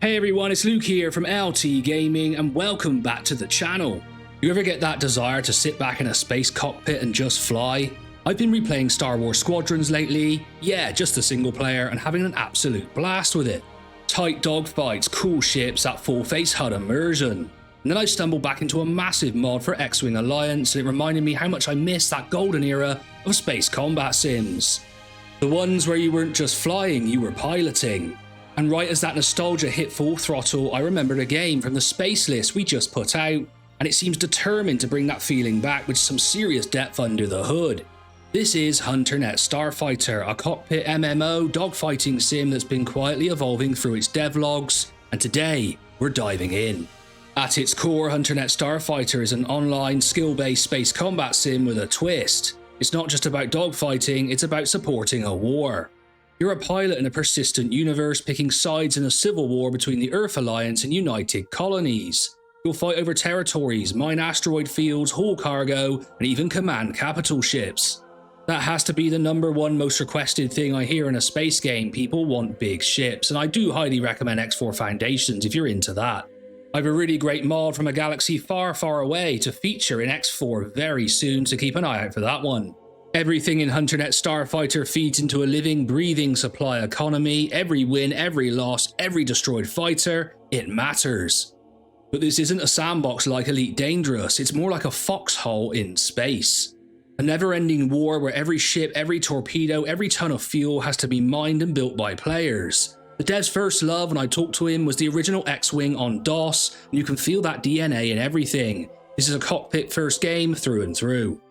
Hey everyone, it's Luke here from LT Gaming and welcome back to the channel. You ever get that desire to sit back in a space cockpit and just fly? I've been replaying Star Wars Squadrons lately, yeah, just a single player, and having an absolute blast with it. Tight dogfights, cool ships, that full face HUD immersion. And then I stumbled back into a massive mod for X-Wing Alliance and it reminded me how much I miss that golden era of space combat sims. The ones where you weren't just flying, you were piloting. And right as that nostalgia hit full throttle, I remembered a game from the space list we just put out, and it seems determined to bring that feeling back with some serious depth under the hood. This is Hunternet Starfighter, a cockpit MMO dogfighting sim that's been quietly evolving through its devlogs, and today we're diving in. At its core, Hunternet Starfighter is an online, skill-based space combat sim with a twist. It's not just about dogfighting, it's about supporting a war. You're a pilot in a persistent universe, picking sides in a civil war between the Earth Alliance and United Colonies. You'll fight over territories, mine asteroid fields, haul cargo, and even command capital ships. That has to be the #1 most requested thing I hear in a space game. People want big ships, and I do highly recommend X4 Foundations if you're into that. I have a really great mod from a galaxy far, far away to feature in X4 very soon, so keep an eye out for that one. Everything in Hunternet Starfighter feeds into a living, breathing supply economy. Every win, every loss, every destroyed fighter, it matters. But this isn't a sandbox like Elite Dangerous, it's more like a foxhole in space. A never-ending war where every ship, every torpedo, every ton of fuel has to be mined and built by players. The dev's first love when I talked to him was the original X-Wing on DOS, and you can feel that DNA in everything. This is a cockpit first game through and through.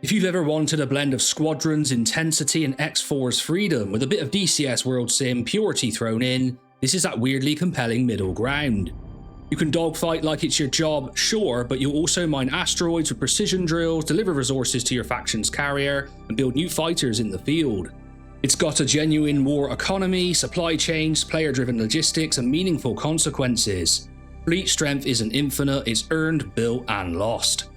If you've ever wanted a blend of Squadrons, intensity, and X4's freedom with a bit of DCS World Sim purity thrown in, this is that weirdly compelling middle ground. You can dogfight like it's your job, sure, but you'll also mine asteroids with precision drills, deliver resources to your faction's carrier, and build new fighters in the field. It's got a genuine war economy, supply chains, player-driven logistics, and meaningful consequences. Fleet strength isn't infinite, it's earned, built, and lost.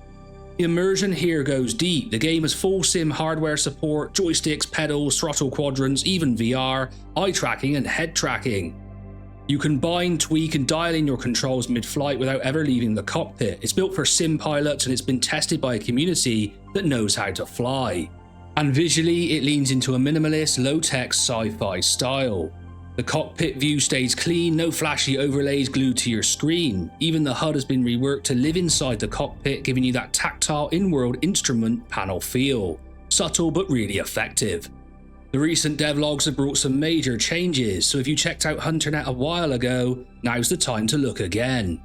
The immersion here goes deep. The game has full sim hardware support, joysticks, pedals, throttle quadrants, even VR, eye tracking and head tracking. You can bind, tweak and dial in your controls mid-flight without ever leaving the cockpit. It's built for sim pilots and it's been tested by a community that knows how to fly. And visually, it leans into a minimalist, low-tech sci-fi style. The cockpit view stays clean, no flashy overlays glued to your screen. Even the HUD has been reworked to live inside the cockpit, giving you that tactile in-world instrument panel feel. Subtle but really effective. The recent devlogs have brought some major changes, so if you checked out Hunternet a while ago, now's the time to look again.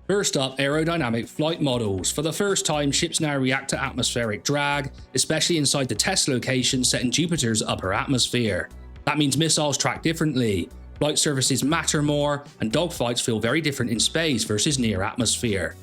First up, aerodynamic flight models. For the first time, ships now react to atmospheric drag, especially inside the test location set in Jupiter's upper atmosphere. That means missiles track differently, flight surfaces matter more, and dogfights feel very different in space versus near atmosphere.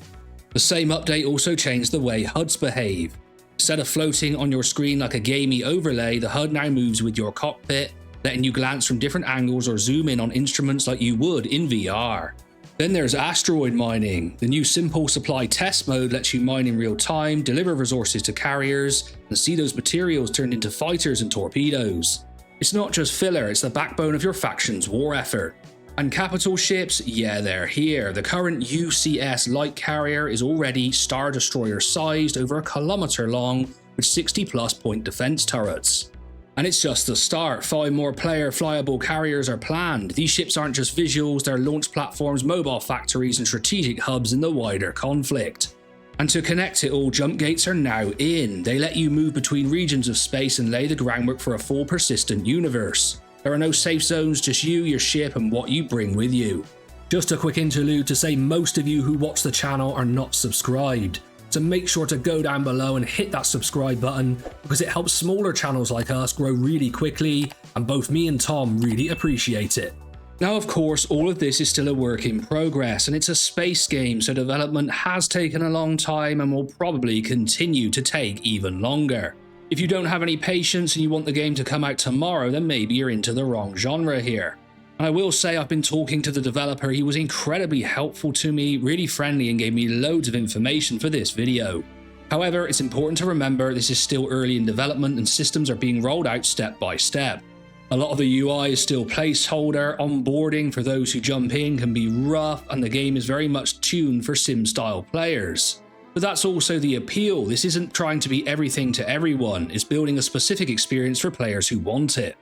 The same update also changed the way HUDs behave. Instead of floating on your screen like a gamey overlay, the HUD now moves with your cockpit, letting you glance from different angles or zoom in on instruments like you would in VR. Then there's asteroid mining. The new simple supply test mode lets you mine in real time, deliver resources to carriers, and see those materials turned into fighters and torpedoes. It's not just filler, it's the backbone of your faction's war effort. And capital ships, yeah, they're here. The current UCS light carrier is already Star Destroyer sized, over 1 kilometer long, with 60+ point defense turrets. And it's just the start. 5 more player flyable carriers are planned. These ships aren't just visuals, they're launch platforms, mobile factories, and strategic hubs in the wider conflict. And to connect it all, jump gates are now in. They let you move between regions of space and lay the groundwork for a full persistent universe. There are no safe zones, just you, your ship, and what you bring with you. Just a quick interlude to say most of you who watch the channel are not subscribed. So make sure to go down below and hit that subscribe button because it helps smaller channels like us grow really quickly, and both me and Tom really appreciate it. Now, of course, all of this is still a work in progress, and it's a space game, so development has taken a long time and will probably continue to take even longer. If you don't have any patience and you want the game to come out tomorrow, then maybe you're into the wrong genre here. And I will say I've been talking to the developer. He was incredibly helpful to me, really friendly, and gave me loads of information for this video. However, it's important to remember this is still early in development and systems are being rolled out step by step. A lot of the UI is still placeholder, onboarding for those who jump in can be rough, and the game is very much tuned for sim-style players. But that's also the appeal. This isn't trying to be everything to everyone, it's building a specific experience for players who want it.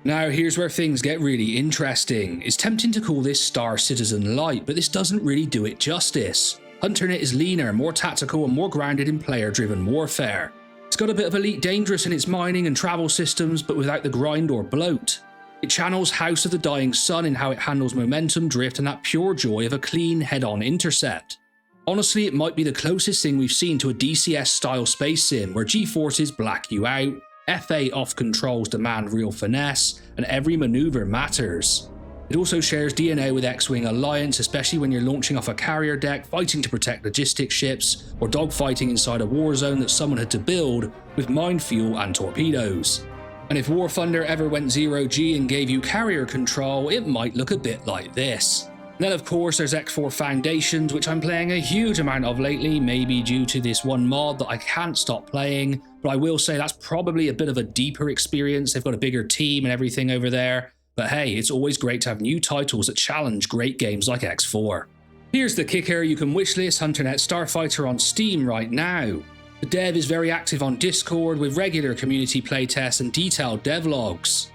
Now here's where things get really interesting. It's tempting to call this Star Citizen Light, but this doesn't really do it justice. Hunternet is leaner, more tactical and more grounded in player-driven warfare. It's got a bit of Elite Dangerous in its mining and travel systems, but without the grind or bloat. It channels House of the Dying Sun in how it handles momentum, drift and that pure joy of a clean head-on intercept. Honestly, it might be the closest thing we've seen to a DCS-style space sim, where G-forces black you out, FA off controls demand real finesse, and every maneuver matters. It also shares DNA with X-Wing Alliance, especially when you're launching off a carrier deck, fighting to protect logistics ships, or dogfighting inside a war zone that someone had to build with mine fuel and torpedoes. And if War Thunder ever went 0G and gave you carrier control, it might look a bit like this. Then of course there's X4 Foundations, which I'm playing a huge amount of lately, maybe due to this one mod that I can't stop playing, but I will say that's probably a bit of a deeper experience. They've got a bigger team and everything over there, but hey, it's always great to have new titles that challenge great games like X4. Here's the kicker, you can wishlist Hunternet Starfighter on Steam right now. The dev is very active on Discord with regular community playtests and detailed devlogs.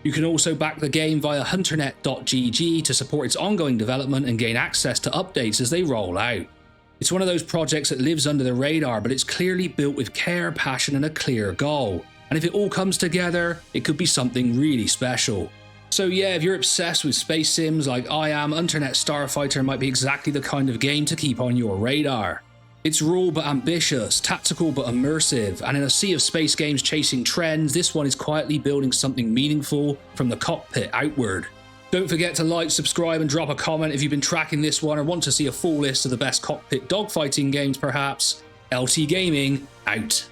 You can also back the game via hunternet.gg to support its ongoing development and gain access to updates as they roll out. It's one of those projects that lives under the radar, but it's clearly built with care, passion and a clear goal. And if it all comes together, it could be something really special. So yeah, if you're obsessed with space sims like I am, Hunternet Starfighter might be exactly the kind of game to keep on your radar. It's raw but ambitious, tactical but immersive, and in a sea of space games chasing trends, this one is quietly building something meaningful from the cockpit outward. Don't forget to like, subscribe and drop a comment if you've been tracking this one or want to see a full list of the best cockpit dogfighting games perhaps. LT Gaming, out.